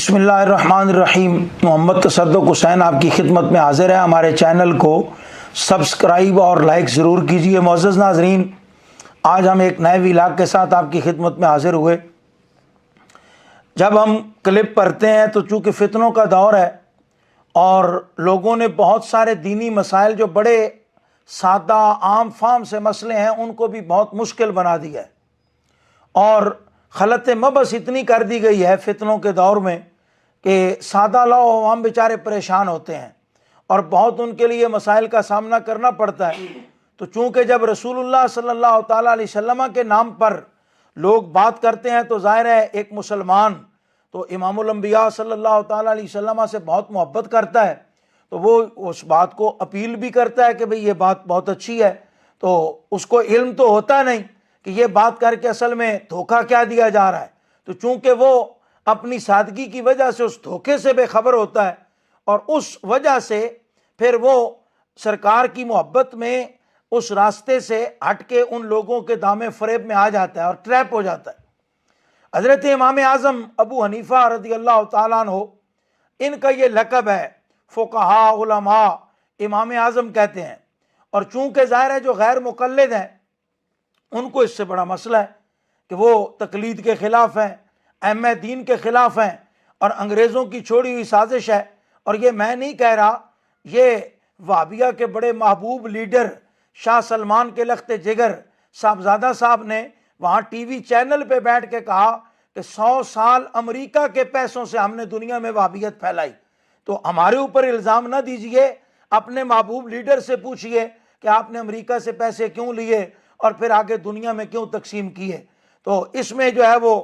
بسم اللہ الرحمن الرحیم۔ محمد تصدق حسین آپ کی خدمت میں حاضر ہے۔ ہمارے چینل کو سبسکرائب اور لائک ضرور کیجیے۔ معزز ناظرین، آج ہم ایک نئے ولاگ کے ساتھ آپ کی خدمت میں حاضر ہوئے۔ جب ہم کلپ پڑھتے ہیں تو چونکہ فتنوں کا دور ہے اور لوگوں نے بہت سارے دینی مسائل جو بڑے سادہ عام فام سے مسئلے ہیں ان کو بھی بہت مشکل بنا دیا ہے، اور خلط مبس اتنی کر دی گئی ہے فتنوں کے دور میں کہ سادہ لو عوام بیچارے پریشان ہوتے ہیں اور بہت ان کے لیے مسائل کا سامنا کرنا پڑتا ہے۔ تو چونکہ جب رسول اللہ صلی اللہ تعالیٰ علیہ وسلم کے نام پر لوگ بات کرتے ہیں تو ظاہر ہے ایک مسلمان تو امام الانبیاء صلی اللہ تعالیٰ علیہ وسلم سے بہت محبت کرتا ہے، تو وہ اس بات کو اپیل بھی کرتا ہے کہ بھئی یہ بات بہت اچھی ہے۔ تو اس کو علم تو ہوتا نہیں کہ یہ بات کر کے اصل میں دھوکہ کیا دیا جا رہا ہے، تو چونکہ وہ اپنی سادگی کی وجہ سے اس دھوکے سے بے خبر ہوتا ہے، اور اس وجہ سے پھر وہ سرکار کی محبت میں اس راستے سے ہٹ کے ان لوگوں کے دامے فریب میں آ جاتا ہے اور ٹریپ ہو جاتا ہے۔ حضرت امام اعظم ابو حنیفہ رضی اللہ تعالیٰ عنہ، ان کا یہ لقب ہے، فقہا علماء امام اعظم کہتے ہیں، اور چونکہ ظاہر ہے جو غیر مقلد ہیں ان کو اس سے بڑا مسئلہ ہے کہ وہ تقلید کے خلاف ہیں، ائمہ دین کے خلاف ہیں، اور انگریزوں کی چھوڑی ہوئی سازش ہے۔ اور یہ میں نہیں کہہ رہا، یہ وہابیہ کے بڑے محبوب لیڈر شاہ سلمان کے لخت جگر صاحبزادہ صاحب نے وہاں ٹی وی چینل پہ بیٹھ کے کہا کہ 100 سال امریکہ کے پیسوں سے ہم نے دنیا میں وہابیت پھیلائی، تو ہمارے اوپر الزام نہ دیجئے، اپنے محبوب لیڈر سے پوچھئے کہ آپ نے امریکہ سے پیسے کیوں لیے اور پھر آگے دنیا میں کیوں تقسیم کیے۔ تو اس میں جو ہے وہ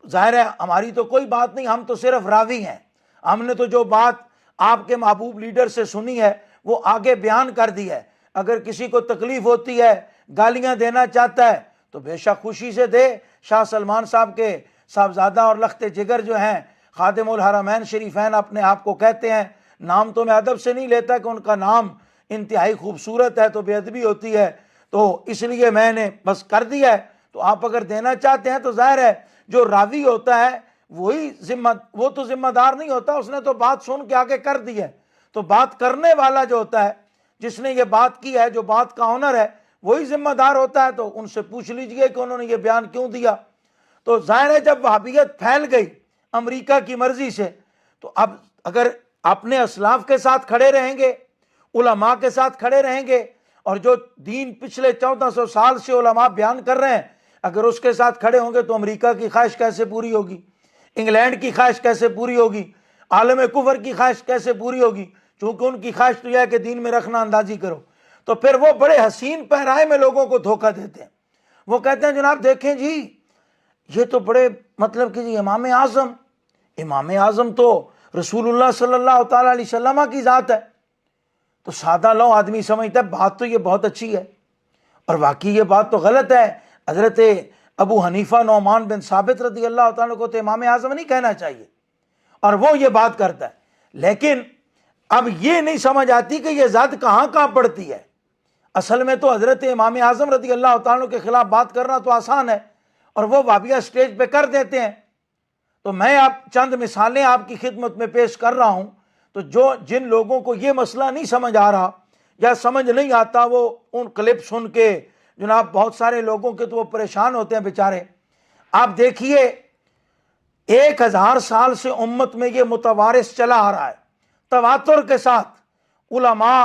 ظاہر ہے ہماری تو کوئی بات نہیں، ہم تو صرف راوی ہیں، ہم نے تو جو بات آپ کے محبوب لیڈر سے سنی ہے وہ آگے بیان کر دی ہے۔ اگر کسی کو تکلیف ہوتی ہے، گالیاں دینا چاہتا ہے تو بے شک خوشی سے دے۔ شاہ سلمان صاحب کے صاحبزادہ اور لخت جگر جو ہیں خادم الحرمین شریفین اپنے آپ کو کہتے ہیں، نام تو میں ادب سے نہیں لیتا کہ ان کا نام انتہائی خوبصورت ہے تو بے ادبی ہوتی ہے، تو اس لیے میں نے بس کر دیا ہے۔ تو آپ اگر دینا چاہتے ہیں تو ظاہر ہے جو راوی ہوتا ہے وہی وہ تو ذمہ دار نہیں ہوتا، اس نے تو بات سن کے آگے کر دی ہے۔ تو بات کرنے والا جو ہوتا ہے، جس نے یہ بات کی ہے، جو بات کا آنر ہے، وہی ذمہ دار ہوتا ہے۔ تو ان سے پوچھ لیجئے کہ انہوں نے یہ بیان کیوں دیا۔ تو ظاہر ہے جب وہابیت پھیل گئی امریکہ کی مرضی سے، تو اب اگر اپنے اسلاف کے ساتھ کھڑے رہیں گے، علماء کے ساتھ کھڑے رہیں گے، اور جو دین پچھلے 1400 سال سے علماء بیان کر رہے ہیں اگر اس کے ساتھ کھڑے ہوں گے تو امریکہ کی خواہش کیسے پوری ہوگی، انگلینڈ کی خواہش کیسے پوری ہوگی، عالم کفر کی خواہش کیسے پوری ہوگی؟ چونکہ ان کی خواہش تو یہ ہے کہ دین میں رکھنا اندازی کرو۔ تو پھر وہ بڑے حسین پہرائے میں لوگوں کو دھوکہ دیتے ہیں، وہ کہتے ہیں جناب دیکھیں جی یہ تو بڑے مطلب کہ جی امام اعظم تو رسول اللہ صلی اللہ تعالیٰ علیہ وسلم کی ذات ہے۔ تو سادہ لو آدمی سمجھتا ہے بات تو یہ بہت اچھی ہے، اور واقعی یہ بات تو غلط ہے۔ حضرت ابو حنیفہ نعمان بن ثابت رضی اللہ تعالیٰ کو تو امام اعظم نہیں کہنا چاہیے، اور وہ یہ بات کرتا ہے۔ لیکن اب یہ نہیں سمجھ آتی کہ یہ ذات کہاں کہاں پڑتی ہے۔ اصل میں تو حضرت امام اعظم رضی اللہ تعالیٰ کے خلاف بات کرنا تو آسان ہے، اور وہ وہابیہ سٹیج پہ کر دیتے ہیں۔ تو میں چند مثالیں آپ کی خدمت میں پیش کر رہا ہوں، تو جن لوگوں کو یہ مسئلہ نہیں سمجھ آ رہا یا سمجھ نہیں آتا، وہ ان کلپ سن کے جناب بہت سارے لوگوں کے تو وہ پریشان ہوتے ہیں بیچارے۔ آپ دیکھیے 1000 سال سے امت میں یہ متوارث چلا آ رہا ہے تواتر کے ساتھ۔ علماء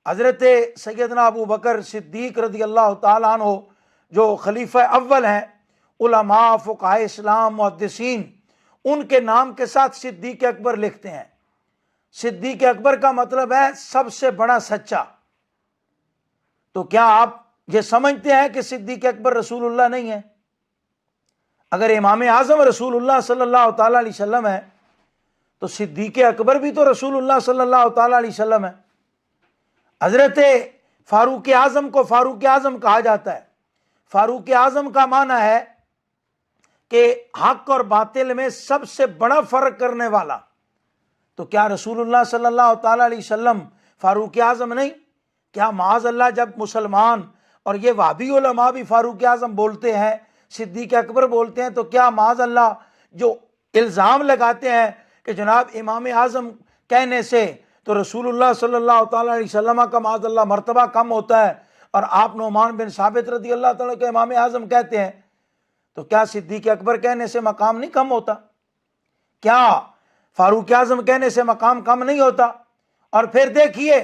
حضرت سیدنا ابو بکر صدیق رضی اللہ تعالیٰ عنہ جو خلیفہ اول ہیں، علماء فقہاء اسلام محدثین، ان کے نام کے ساتھ صدیق اکبر لکھتے ہیں۔ صدیق اکبر کا مطلب ہے سب سے بڑا سچا۔ تو کیا آپ یہ سمجھتے ہیں کہ صدیق اکبر رسول اللہ نہیں ہے؟ اگر امام اعظم رسول اللہ صلی اللہ تعالیٰ علیہ وسلم ہے تو صدیق اکبر بھی تو رسول اللہ صلی اللہ تعالیٰ علیہ وسلم ہے۔ حضرت فاروق اعظم کو فاروق اعظم کہا جاتا ہے۔ فاروق اعظم کا معنی ہے کہ حق اور باطل میں سب سے بڑا فرق کرنے والا۔ تو کیا رسول اللہ صلی اللہ تعالیٰ علیہ وسلم فاروق اعظم نہیں؟ کیا معاذ اللہ جب مسلمان اور یہ وہابی علماء بھی فاروق اعظم بولتے ہیں، صدیق اکبر بولتے ہیں، تو کیا معاذ اللہ جو الزام لگاتے ہیں کہ جناب امام اعظم کہنے سے تو رسول اللہ صلی اللہ تعالیٰ علیہ وسلم کا معاذ اللہ مرتبہ کم ہوتا ہے، اور آپ نعمان بن ثابت رضی اللہ تعالیٰ کے امام اعظم کہتے ہیں، تو کیا صدیق اکبر کہنے سے مقام نہیں کم ہوتا؟ کیا فاروق اعظم کہنے سے مقام کم نہیں ہوتا؟ اور پھر دیکھیے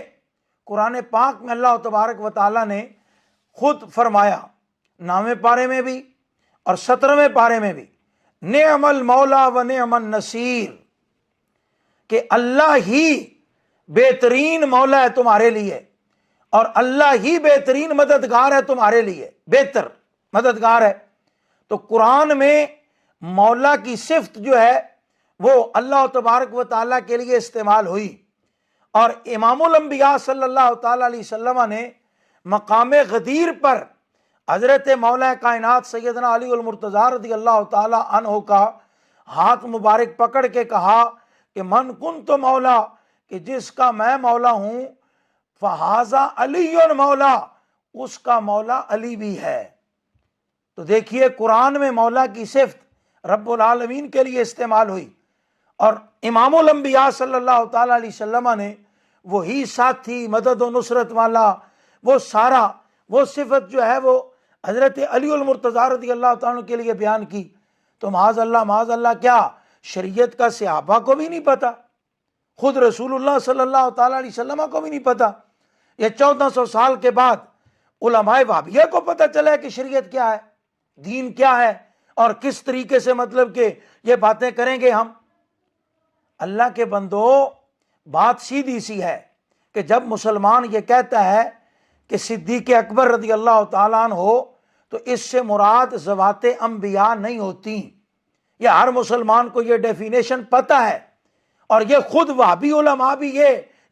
قرآن پاک میں اللہ تبارک و تعالیٰ نے خود فرمایا، 9ویں پارے میں بھی اور 17ویں پارے میں بھی، نعم المولا و نعم النصیر، کہ اللہ ہی بہترین مولا ہے تمہارے لیے، اور اللہ ہی بہترین مددگار ہے تمہارے لیے، بہتر مددگار ہے۔ تو قرآن میں مولا کی صفت جو ہے وہ اللہ تبارک و تعالیٰ کے لیے استعمال ہوئی، اور امام الانبیاء صلی اللہ تعالیٰ علیہ وسلم نے مقام غدیر پر حضرت مولا کائنات سیدنا علی المرتضیٰ رضی اللہ تعالیٰ عنہ کا ہاتھ مبارک پکڑ کے کہا کہ من کنت مولا، کہ جس کا میں مولا ہوں، فہذا علی مولا، اس کا مولا علی بھی ہے۔ تو دیکھیے قرآن میں مولا کی صفت رب العالمین کے لیے استعمال ہوئی، اور امام الانبیاء صلی اللہ تعالیٰ علیہ وسلم نے وہی ساتھی مدد و نصرت والا وہ سارا وہ صفت جو ہے وہ حضرت علی المرتضیٰ رضی اللہ تعالیٰ کے لیے بیان کی۔ تو معاذ اللہ کیا شریعت کا صحابہ کو بھی نہیں پتا، خود رسول اللہ صلی اللہ تعالیٰ علیہ وسلم کو بھی نہیں پتا، یہ 1400 سال کے بعد علماء وہابیہ کو پتا چلا ہے کہ شریعت کیا ہے، دین کیا ہے، اور کس طریقے سے مطلب کہ یہ باتیں کریں گے ہم۔ اللہ کے بندو، بات سیدھی سی ہے کہ جب مسلمان یہ کہتا ہے کہ صدیق اکبر رضی اللہ تعالیٰ عنہ ہو، تو اس سے مراد ذوات انبیاء نہیں ہوتی۔ یہ ہر مسلمان کو یہ ڈیفینیشن پتہ ہے، اور یہ خود وہابی علماء بھی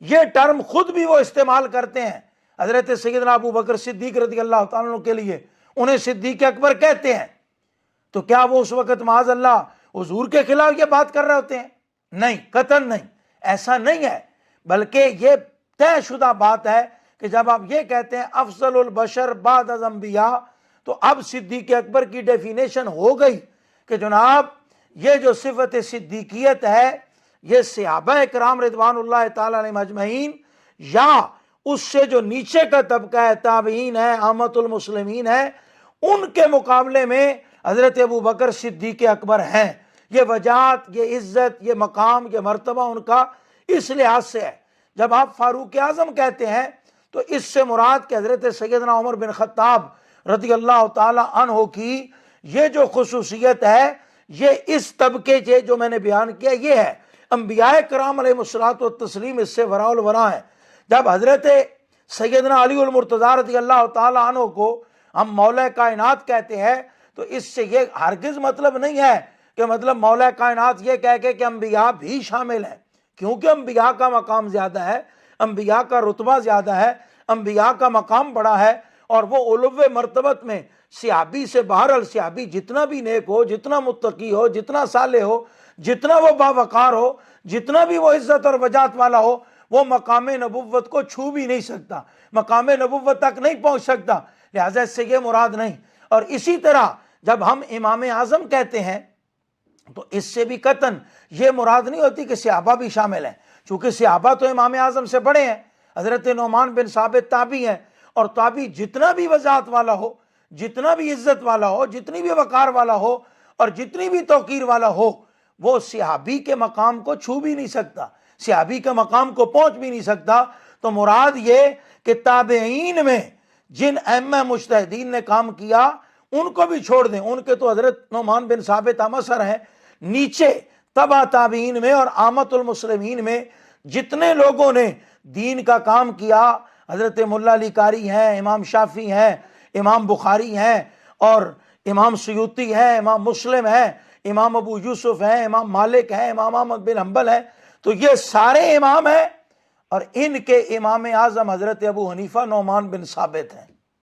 یہ ٹرم خود بھی وہ استعمال کرتے ہیں۔ حضرت سیدنا ابو بکر صدیق رضی اللہ تعالیٰ عنہ کے لیے انہیں صدیق اکبر کہتے ہیں، تو کیا وہ اس وقت معاذ اللہ حضور کے خلاف یہ بات کر رہے ہوتے ہیں؟ نہیں، قطعاً نہیں، ایسا نہیں ہے، بلکہ یہ طے شدہ بات ہے کہ جب آپ یہ کہتے ہیں افضل البشر بعد از انبیاء، تو اب صدیق اکبر کی ڈیفینیشن ہو گئی کہ جناب یہ جو صفت صدیقیت ہے یہ صحابہ کرام رضوان اللہ تعالیٰ علیہم اجمعین یا اس سے جو نیچے کا طبقہ ہے، تابعین ہے، عامۃ المسلمین ہے، ان کے مقابلے میں حضرت ابو بکر صدیق اکبر ہیں۔ یہ وجاہت، یہ عزت، یہ مقام، یہ مرتبہ ان کا اس لحاظ سے ہے۔ جب آپ فاروق اعظم کہتے ہیں تو اس سے مراد کہ حضرت سیدنا عمر بن خطاب رضی اللہ تعالی عنہ کی یہ جو خصوصیت ہے، یہ اس طبقے سے جو میں نے بیان کیا یہ ہے۔ انبیاء کرام علیہ الصلوۃ والتسلیم اس سے وراء الورا ہے۔ جب حضرت سیدنا علی المرتضیٰ رضی اللہ تعالی عنہ کو ہم مولا کائنات کہتے ہیں، تو اس سے یہ ہرگز مطلب نہیں ہے کہ مطلب مولا کائنات یہ کہہ کے کہ انبیاء بھی شامل ہیں، کیونکہ انبیاء کا مقام زیادہ ہے، انبیاء کا رتبہ زیادہ ہے، انبیاء کا مقام بڑا ہے، اور وہ علو مرتبت میں صحابی سے بہرحال صحابی جتنا بھی نیک ہو، جتنا متقی ہو، جتنا صالح ہو، جتنا وہ باوقار ہو، جتنا بھی وہ عزت اور وجاہت والا ہو، وہ مقام نبوت کو چھو بھی نہیں سکتا، مقام نبوت تک نہیں پہنچ سکتا، لہذا اس سے یہ مراد نہیں۔ اور اسی طرح جب ہم امام اعظم کہتے ہیں تو اس سے بھی قطعاً یہ مراد نہیں ہوتی کہ صحابہ بھی شامل ہیں، چونکہ صحابہ تو امام اعظم سے بڑے ہیں، حضرت نعمان بن ثابت تابعی ہیں، اور تابعی جتنا بھی وجاہت والا ہو، جتنا بھی عزت والا ہو، جتنی بھی وقار والا ہو، اور جتنی بھی توقیر والا ہو، وہ صحابی کے مقام کو چھو بھی نہیں سکتا، صحابی کے مقام کو پہنچ بھی نہیں سکتا۔ تو مراد یہ کہ تابعین میں جن ائمہ مجتہدین نے کام کیا ان کو بھی چھوڑ دیں، ان کے تو حضرت نعمان بن ثابت امثر ہیں، نیچے تبع تابعین میں اور عامۃ المسلمین میں جتنے لوگوں نے دین کا کام کیا، حضرت ملا علی قاری ہیں، امام شافعی ہیں، امام بخاری ہیں، اور امام سیوطی ہیں، امام مسلم ہیں، امام ابو یوسف ہیں، امام مالک ہیں، امام احمد بن حنبل ہیں، تو یہ سارے امام ہیں، اور ان کے امام اعظم حضرت ابو حنیفہ نعمان بن ثابت ہیں۔